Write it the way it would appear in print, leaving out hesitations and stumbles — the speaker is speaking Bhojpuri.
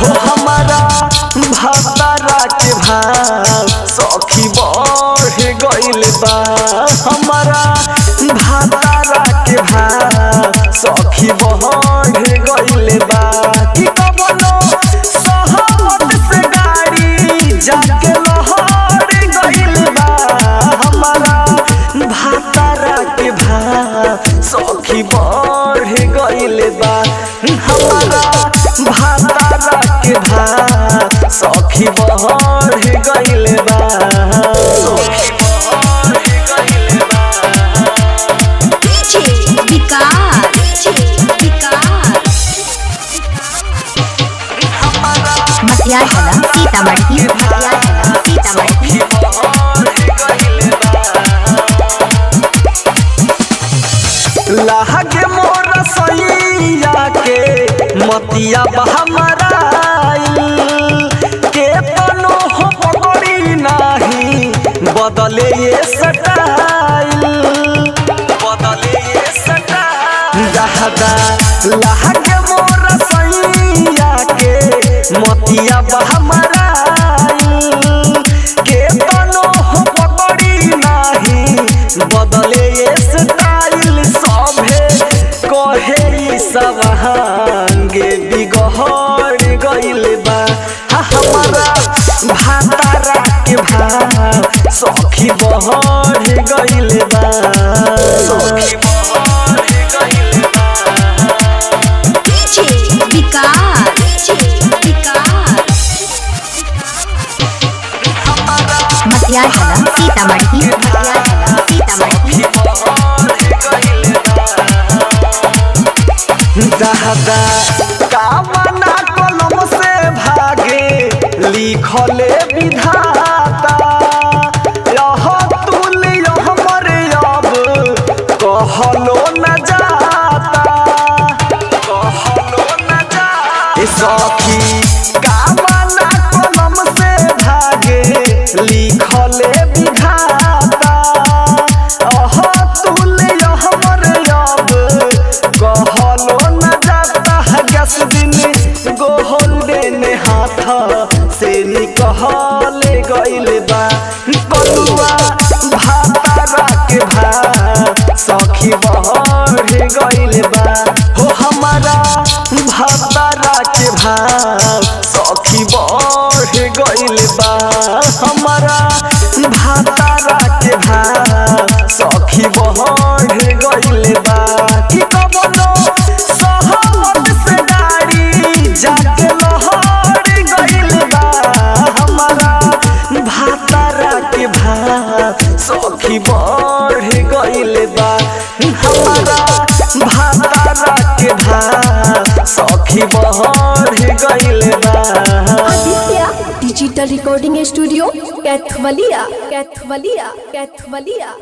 हो हमारा भातारा के भाव सखी बढ़ गइल बा। हमारा भातारा के भाव सखी बढ़ गइल बा। कि कबनो सहमत से गाड़ी जाके लहर गइल बा। हमारा भातारा के भाव सखी बढ़ गइल बा। हमारा भातारा के भाव सखी बढ़ गइल बा। लागे मोर सैया के मतिया हमारा के तनो हो पकड़ी नाही बदले ये स्टाइल जहदा लागे मोर सैया के मतिया हमारा के तनो हो पकड़ी नाही बदले ये स्टाइल। सभे कहे सब हांगे बिगड़ गइल बा। हमारा भातारा के भाव सखी बढ़ गइल बा। दादा कामना कलम से भागे लिखले विधाता यह तुल्य हमर अब कहलो न जाता सखी कामना कलम से भागे लिखले विधाता यह तुल्य हमर अब कहलो गोल्डन हाथ से निकले गइल बा। कलुआ भातारा के भाव सखी बढ़ गइल बा। हो हमारा भातारा के भाव सखी बढ़ गइल बा। हमारा भातारा के भाव सखी बढ़ गइल बा। कि कबनो सहमत से गाड़ी जाके लहर गइल बा। हमारा भातारा के भाव सखी बढ़ गइल बा। हमारा भातारा के भाव सखी बढ़ गइल बा। Digital recording studio Kaithwalia.